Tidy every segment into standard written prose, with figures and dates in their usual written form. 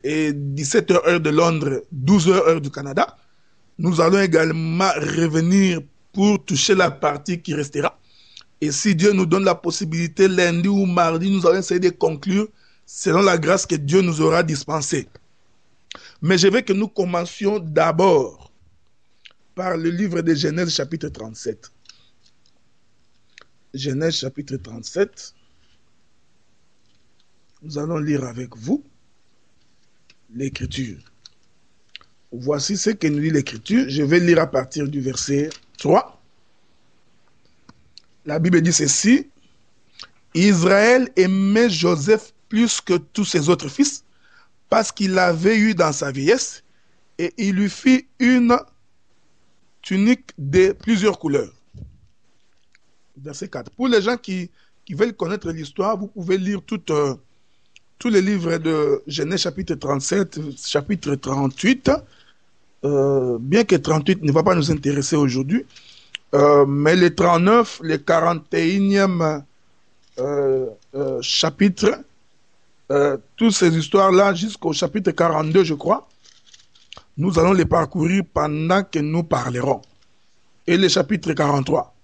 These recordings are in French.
et 17h heure de Londres, 12h heure du Canada. Nous allons également revenir pour toucher la partie qui restera. Et si Dieu nous donne la possibilité, lundi ou mardi, nous allons essayer de conclure selon la grâce que Dieu nous aura dispensée. Mais je veux que nous commencions d'abord par le livre de Genèse chapitre 37. Genèse chapitre 37. Nous allons lire avec vous l'Écriture. Voici ce que nous dit l'Écriture. Je vais lire à partir du verset 3. La Bible dit ceci. Israël aimait Joseph plus que tous ses autres fils parce qu'il l'avait eu dans sa vieillesse et il lui fit une tunique de plusieurs couleurs. Verset 4. Pour les gens qui veulent connaître l'histoire, vous pouvez lire tous les livres de Genèse chapitre 37, chapitre 38, bien que 38 ne va pas nous intéresser aujourd'hui, mais les 39, les 41e chapitre, toutes ces histoires-là jusqu'au chapitre 42, je crois, nous allons les parcourir pendant que nous parlerons. Et le chapitre 43.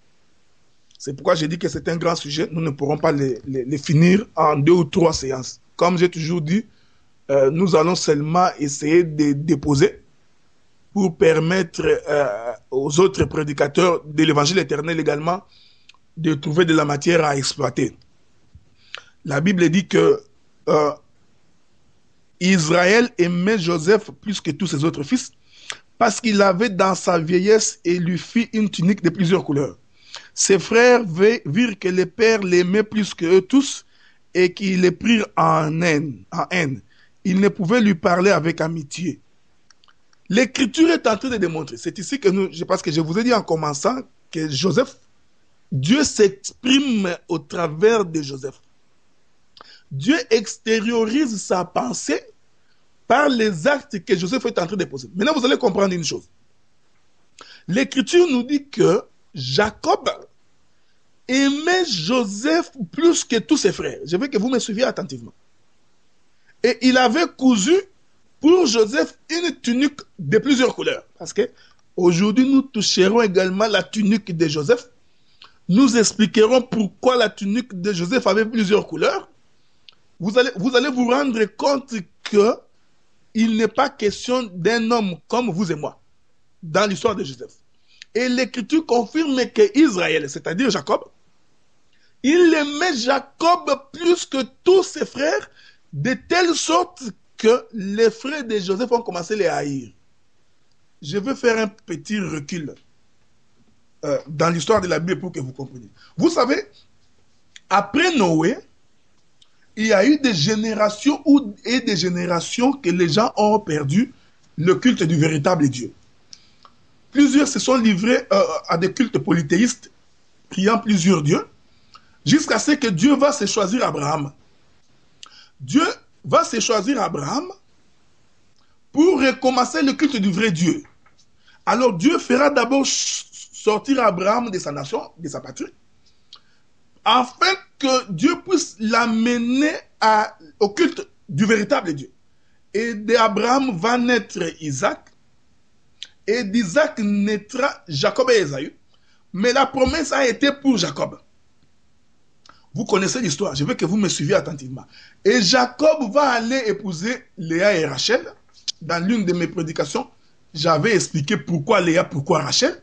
C'est pourquoi j'ai dit que c'est un grand sujet, nous ne pourrons pas les finir en 2 ou 3 séances. Comme j'ai toujours dit, nous allons seulement essayer de déposer pour permettre aux autres prédicateurs de l'évangile éternel également de trouver de la matière à exploiter. La Bible dit que Israël aimait Joseph plus que tous ses autres fils parce qu'il avait dans sa vieillesse et lui fit une tunique de plusieurs couleurs. Ses frères virent que le père l'aimait plus qu'eux tous et qu'ils le prirent en haine. Ils ne pouvaient lui parler avec amitié. L'Écriture est en train de démontrer, c'est ici que parce que je vous ai dit en commençant que Joseph, Dieu s'exprime au travers de Joseph. Dieu extériorise sa pensée par les actes que Joseph est en train de poser. Maintenant, vous allez comprendre une chose. L'Écriture nous dit que Jacob aimait Joseph plus que tous ses frères. Je veux que vous me suiviez attentivement. Et il avait cousu pour Joseph une tunique de plusieurs couleurs. Parce que aujourd'hui, nous toucherons également la tunique de Joseph. Nous expliquerons pourquoi la tunique de Joseph avait plusieurs couleurs. Vous allez vous rendre compte qu'il n'est pas question d'un homme comme vous et moi dans l'histoire de Joseph. Et l'Écriture confirme que Israël, c'est-à-dire Jacob, il aimait Jacob plus que tous ses frères, de telle sorte que les frères de Joseph ont commencé à les haïr. Je veux faire un petit recul dans l'histoire de la Bible pour que vous compreniez. Vous savez, après Noé, il y a eu des générations et des générations que les gens ont perdu le culte du véritable Dieu. Plusieurs se sont livrés à des cultes polythéistes, priant plusieurs dieux, jusqu'à ce que Dieu va se choisir Abraham. Dieu va se choisir Abraham pour recommencer le culte du vrai Dieu. Alors Dieu fera d'abord sortir Abraham de sa nation, de sa patrie, afin que Dieu puisse l'amener au culte du véritable Dieu. Et d'Abraham va naître Isaac, et d'Isaac naîtra Jacob et Ésaü. Mais la promesse a été pour Jacob. Vous connaissez l'histoire, je veux que vous me suiviez attentivement. Et Jacob va aller épouser Léa et Rachel. Dans l'une de mes prédications, j'avais expliqué pourquoi Léa, pourquoi Rachel.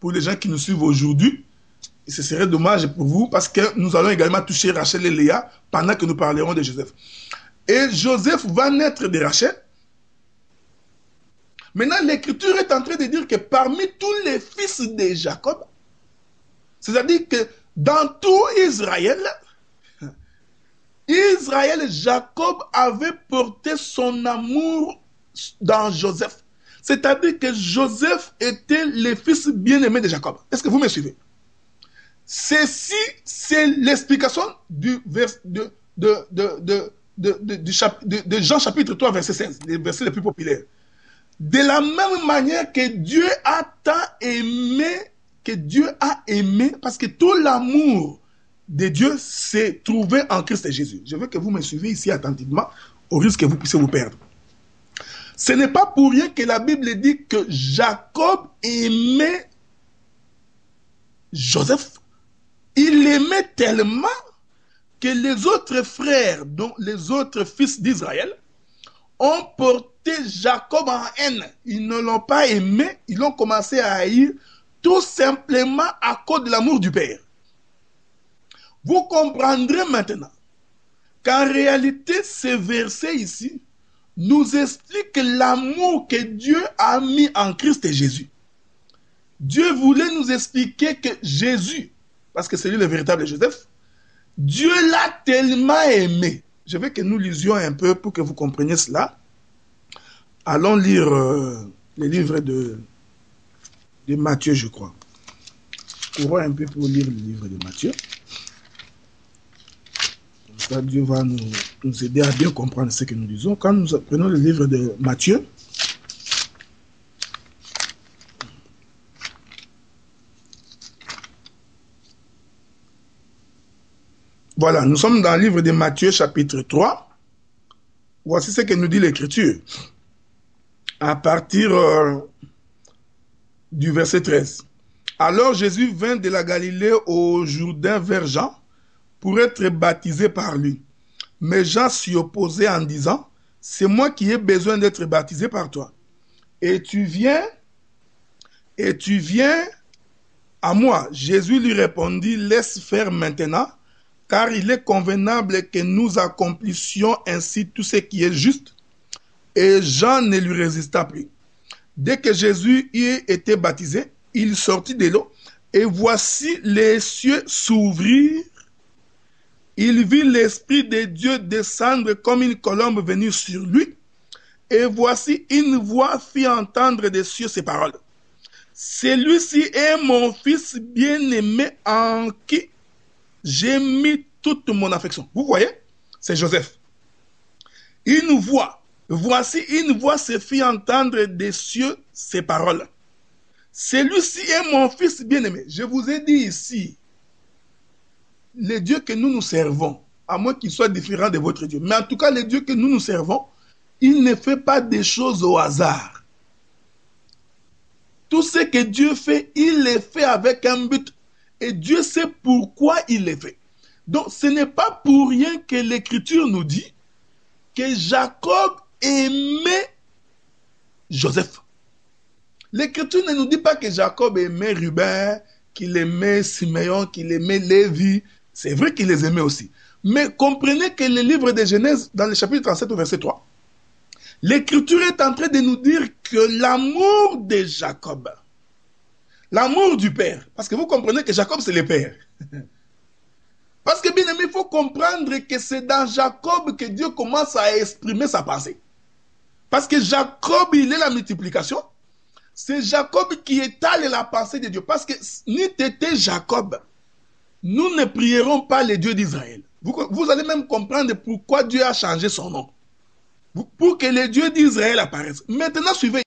Pour les gens qui nous suivent aujourd'hui, ce serait dommage pour vous parce que nous allons également toucher Rachel et Léa pendant que nous parlerons de Joseph. Et Joseph va naître de Rachel. Maintenant, l'Écriture est en train de dire que parmi tous les fils de Jacob, c'est-à-dire que dans tout Israël, Jacob avait porté son amour dans Joseph. C'est-à-dire que Joseph était le fils bien-aimé de Jacob. Est-ce que vous me suivez? Ceci, c'est l'explication de Jean chapitre 3, verset 16, les versets les plus populaires. De la même manière que Dieu a tant aimé, parce que tout l'amour de Dieu s'est trouvé en Christ Jésus. Je veux que vous me suiviez ici attentivement. au risque que vous puissiez vous perdre. Ce n'est pas pour rien que la Bible dit que Jacob aimait Joseph. Il l'aimait tellement que les autres frères, dont les autres fils d'Israël, ont porté Jacob en haine. Ils ne l'ont pas aimé, ils l'ont commencé à haïr tout simplement à cause de l'amour du Père. Vous comprendrez maintenant qu'en réalité, ce verset ici nous explique l'amour que Dieu a mis en Christ Jésus. Dieu voulait nous expliquer que Jésus, parce que c'est lui le véritable Joseph, Dieu l'a tellement aimé. Je veux que nous lisions un peu pour que vous compreniez cela. Allons lire les livres de Matthieu, je crois. Courons un peu pour lire le livre de Matthieu. Comme ça, Dieu va nous aider à bien comprendre ce que nous disons. Quand nous prenons le livre de Matthieu, voilà, nous sommes dans le livre de Matthieu, chapitre 3. Voici ce que nous dit l'Écriture. À partir du verset 13. Alors Jésus vint de la Galilée au Jourdain vers Jean pour être baptisé par lui. Mais Jean s'y opposait en disant, c'est moi qui ai besoin d'être baptisé par toi. Et tu viens à moi. Jésus lui répondit, laisse faire maintenant, car il est convenable que nous accomplissions ainsi tout ce qui est juste. Et Jean ne lui résista plus. Dès que Jésus y était baptisé, il sortit de l'eau, et voici les cieux s'ouvrirent. Il vit l'Esprit de Dieu descendre comme une colombe venue sur lui, et voici une voix fit entendre des cieux ces paroles. Celui-ci est mon fils bien-aimé en qui j'ai mis toute mon affection. Vous voyez, c'est Joseph. Une voix, voici une voix se fit entendre des cieux ces paroles. Celui-ci est mon fils bien-aimé. Je vous ai dit ici, les dieux que nous servons, à moins qu'ils soient différents de votre Dieu, mais en tout cas, les dieux que nous servons, il ne fait pas des choses au hasard. Tout ce que Dieu fait, il le fait avec un but. Et Dieu sait pourquoi il le fait. Donc, ce n'est pas pour rien que l'Écriture nous dit que Jacob aimait Joseph. L'Écriture ne nous dit pas que Jacob aimait Ruben, qu'il aimait Siméon, qu'il aimait Lévi. C'est vrai qu'il les aimait aussi. Mais comprenez que le livre de Genèse, dans le chapitre 37 au verset 3, l'Écriture est en train de nous dire que l'amour de Jacob, l'amour du Père, parce que vous comprenez que Jacob c'est le Père. Parce que bien aimé, il faut comprendre que c'est dans Jacob que Dieu commence à exprimer sa pensée. Parce que Jacob, il est la multiplication. C'est Jacob qui étale la pensée de Dieu. Parce que n'eût été Jacob, nous ne prierons pas les dieux d'Israël. Vous allez même comprendre pourquoi Dieu a changé son nom. Pour que les dieux d'Israël apparaissent. Maintenant, suivez.